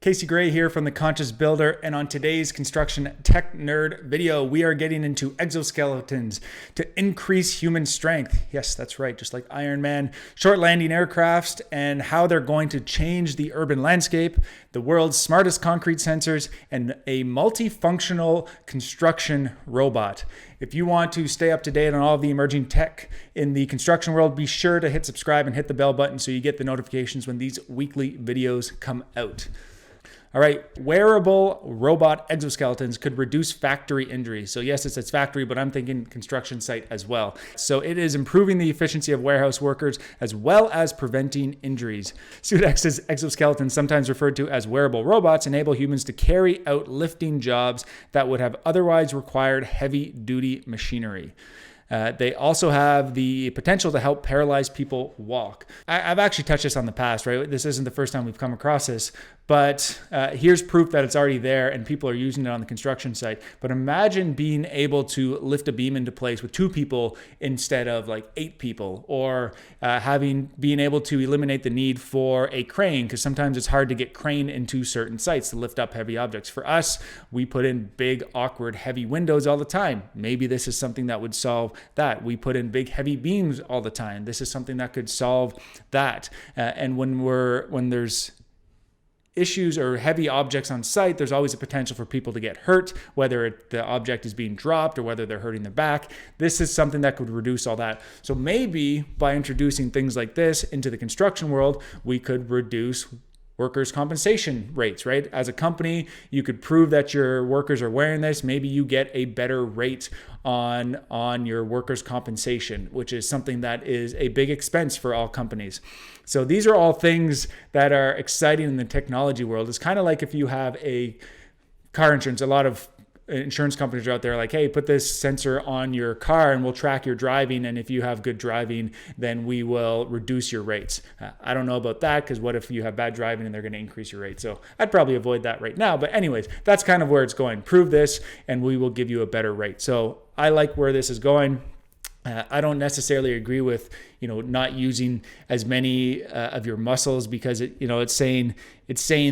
Casey Gray here from The Conscious Builder, and on today's Construction Tech Nerd video, we are getting into exoskeletons to increase human strength. Yes, that's right, just like Iron Man, short landing aircrafts, and how they're going to change the urban landscape, the world's smartest concrete sensors, and a multifunctional construction robot. If you want to stay up to date on all of the emerging tech in the construction world, be sure to hit subscribe and hit the bell button so you get the notifications when these weekly videos come out. All right, wearable robot exoskeletons could reduce factory injuries. So yes, it says factory, but I'm thinking construction site as well. So it is improving the efficiency of warehouse workers as well as preventing injuries. SUDEX's exoskeletons, sometimes referred to as wearable robots, enable humans to carry out lifting jobs that would have otherwise required heavy-duty machinery. They also have the potential to help paralyzed people walk. I've actually touched this on the past, right? This isn't the first time we've come across this, but here's proof that it's already there and people are using it on the construction site. But imagine being able to lift a beam into place with 2 people instead of like 8 people, or being able to eliminate the need for a crane, because sometimes it's hard to get crane into certain sites to lift up heavy objects. For us, we put in big, awkward, heavy windows all the time. Maybe this is something that would solve that. We put in big, heavy beams all the time. This is something that could solve that. And when there's issues or heavy objects on site, there's always a potential for people to get hurt, whether the object is being dropped or whether they're hurting their back. This is something that could reduce all that. So maybe by introducing things like this into the construction world, we could reduce workers' compensation rates, right? As a company, you could prove that your workers are wearing this. Maybe you get a better rate on your workers' compensation, which is something that is a big expense for all companies. So these are all things that are exciting in the technology world. It's kind of like if you have a car insurance, a lot of insurance companies are out there like, hey, put this sensor on your car and we'll track your driving. And if you have good driving, then we will reduce your rates. I don't know about that, because what if you have bad driving and they're going to increase your rate? So I'd probably avoid that right now. But anyways, that's kind of where it's going. Prove this and we will give you a better rate. So I like where this is going. I don't necessarily agree with, not using as many of your muscles, because it's saying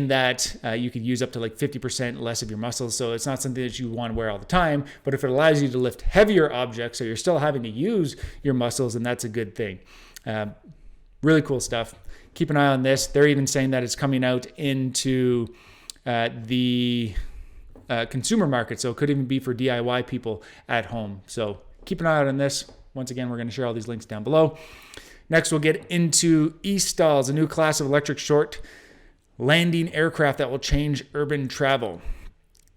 that you could use up to like 50% less of your muscles. So it's not something that you want to wear all the time. But if it allows you to lift heavier objects, so you're still having to use your muscles, then that's a good thing. Really cool stuff. Keep an eye on this. They're even saying that it's coming out into the consumer market. So it could even be for DIY people at home. So keep an eye out on this. Once again, we're going to share all these links down below. Next, we'll get into e-stalls, a new class of electric short landing aircraft that will change urban travel.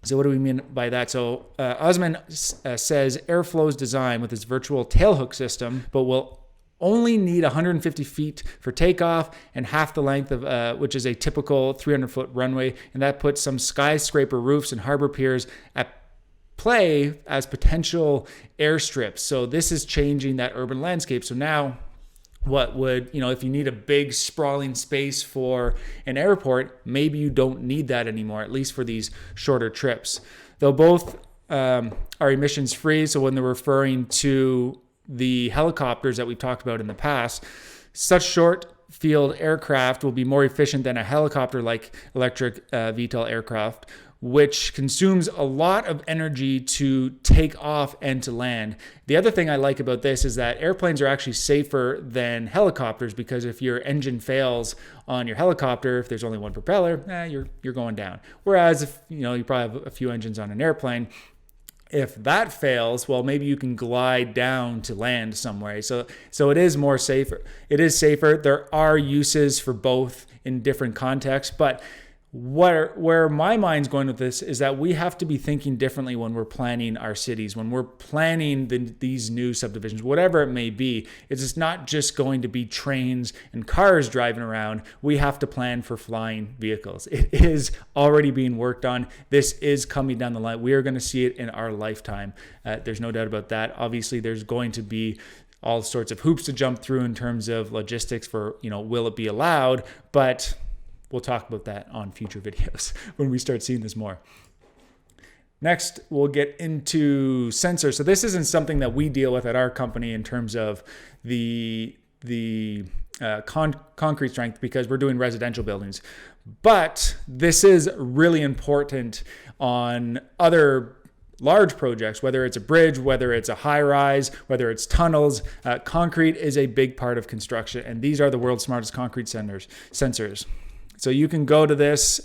So what do we mean by that? So Osman says Airflow's design with its virtual tailhook system, but will only need 150 feet for takeoff and half the length of which is a typical 300-foot runway. And that puts some skyscraper roofs and harbor piers at play as potential airstrips. So this is changing that urban landscape. So now what would, if you need a big sprawling space for an airport, maybe you don't need that anymore, at least for these shorter trips. Though both are emissions free. So when they're referring to the helicopters that we've talked about in the past, such short field aircraft will be more efficient than a helicopter like electric VTOL aircraft, which consumes a lot of energy to take off and to land. The other thing I like about this is that airplanes are actually safer than helicopters, because if your engine fails on your helicopter, if there's only one propeller, you're going down. Whereas if you probably have a few engines on an airplane, if that fails, well, maybe you can glide down to land somewhere. So it is more safer. It is safer. There are uses for both in different contexts, but where my mind's going with this is that we have to be thinking differently when we're planning our cities, when we're planning these new subdivisions, whatever it may be. It's not just going to be trains and cars driving around. We have to plan for flying vehicles. It is already being worked on. This is coming down the line. We are going to see it in our lifetime. There's no doubt about that. Obviously, there's going to be all sorts of hoops to jump through in terms of logistics for, will it be allowed? But we'll talk about that on future videos when we start seeing this more. Next, we'll get into sensors. So this isn't something that we deal with at our company in terms of the concrete strength because we're doing residential buildings. But this is really important on other large projects, whether it's a bridge, whether it's a high rise, whether it's tunnels. Concrete is a big part of construction, and these are the world's smartest concrete sensors. So you can go to this,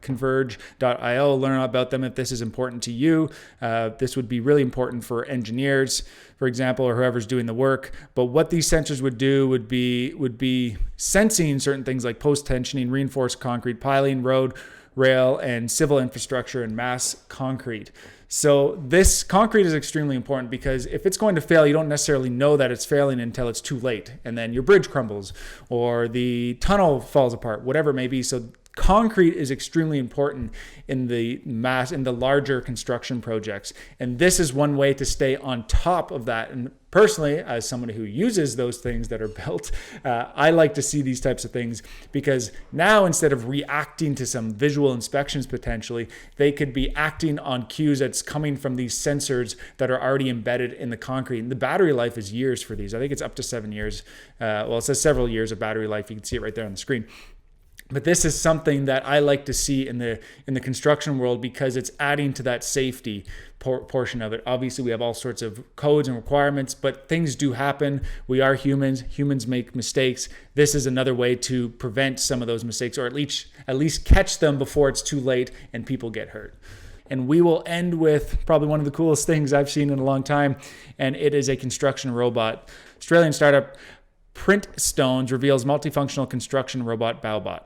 converge.io, learn about them if this is important to you. This would be really important for engineers, for example, or whoever's doing the work. But what these sensors would do would be sensing certain things like post-tensioning, reinforced concrete, piling, road, rail, and civil infrastructure, and mass concrete. So this concrete is extremely important because if it's going to fail, you don't necessarily know that it's failing until it's too late. And then your bridge crumbles or the tunnel falls apart, whatever it may be. So concrete is extremely important in the larger construction projects. And this is one way to stay on top of that. And personally, as someone who uses those things that are built, I like to see these types of things because now instead of reacting to some visual inspections potentially, they could be acting on cues that's coming from these sensors that are already embedded in the concrete. And the battery life is years for these. I think it's up to 7 years. It says several years of battery life. You can see it right there on the screen. But this is something that I like to see in the construction world because it's adding to that safety portion of it. Obviously, we have all sorts of codes and requirements, but things do happen. We are humans. Humans make mistakes. This is another way to prevent some of those mistakes, or at least catch them before it's too late and people get hurt. And we will end with probably one of the coolest things I've seen in a long time, and it is a construction robot. Australian startup Print Stones reveals multifunctional construction robot Bowbot.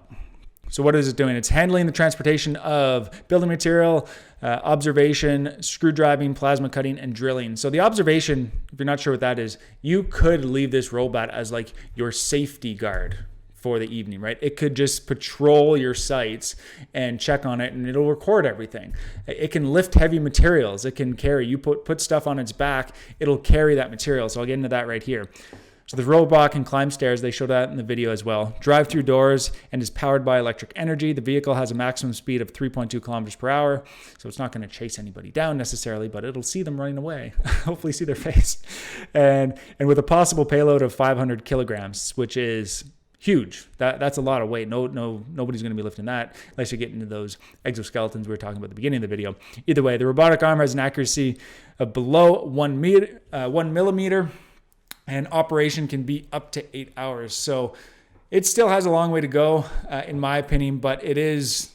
So what is it doing? It's handling the transportation of building material, observation, screw driving, plasma cutting, and drilling. So the observation, if you're not sure what that is, you could leave this robot as like your safety guard for the evening, right? It could just patrol your sites and check on it, and it'll record everything. It can lift heavy materials. It can carry. You put stuff on its back, it'll carry that material. So I'll get into that right here. So the robot can climb stairs. They showed that in the video as well. Drive through doors and is powered by electric energy. The vehicle has a maximum speed of 3.2 kilometers per hour. So it's not going to chase anybody down necessarily, but it'll see them running away. Hopefully see their face. And with a possible payload of 500 kilograms, which is huge. That's a lot of weight. Nobody's going to be lifting that unless you get into those exoskeletons we were talking about at the beginning of the video. Either way, the robotic arm has an accuracy of below 1 millimeter. And operation can be up to 8 hours. So it still has a long way to go, in my opinion, but it is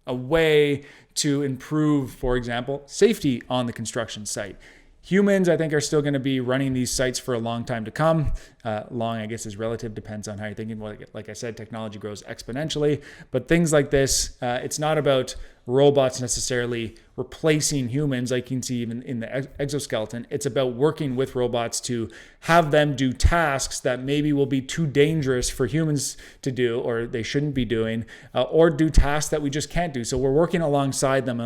a way to improve, for example, safety on the construction site. Humans, I think, are still going to be running these sites for a long time to come. Long, I guess, is relative, depends on how you're thinking. Well, like I said, technology grows exponentially. But things like this, it's not about robots necessarily replacing humans like you can see even in the exoskeleton. It's about working with robots to have them do tasks that maybe will be too dangerous for humans to do, or they shouldn't be doing, or do tasks that we just can't do. So we're working alongside them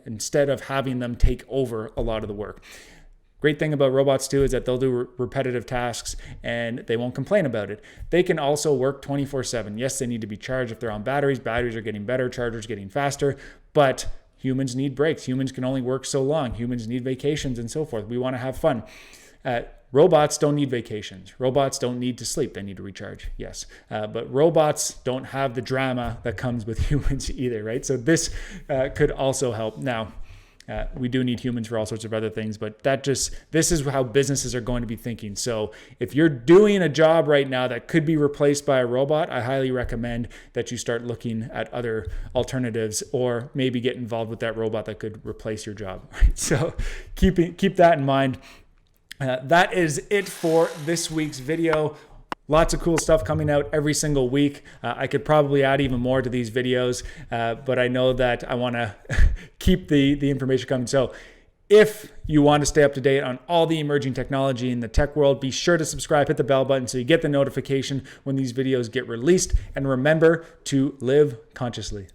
instead of having them take over a lot of the work. Great thing about robots too is that they'll do repetitive tasks and they won't complain about it. They can also work 24/7. Yes, they need to be charged if they're on batteries. Batteries are getting better, chargers getting faster, but humans need breaks. Humans can only work so long. Humans need vacations and so forth. We want to have fun. Robots don't need vacations. Robots don't need to sleep. They need to recharge, yes. But robots don't have the drama that comes with humans either, right? So this could also help. Now, we do need humans for all sorts of other things, but this is how businesses are going to be thinking. So if you're doing a job right now that could be replaced by a robot, I highly recommend that you start looking at other alternatives or maybe get involved with that robot that could replace your job. Right? So keep that in mind. That is it for this week's video. Lots of cool stuff coming out every single week. I could probably add even more to these videos, but I know that I want to keep the information coming. So if you want to stay up to date on all the emerging technology in the tech world, be sure to subscribe, hit the bell button so you get the notification when these videos get released. And remember to live consciously.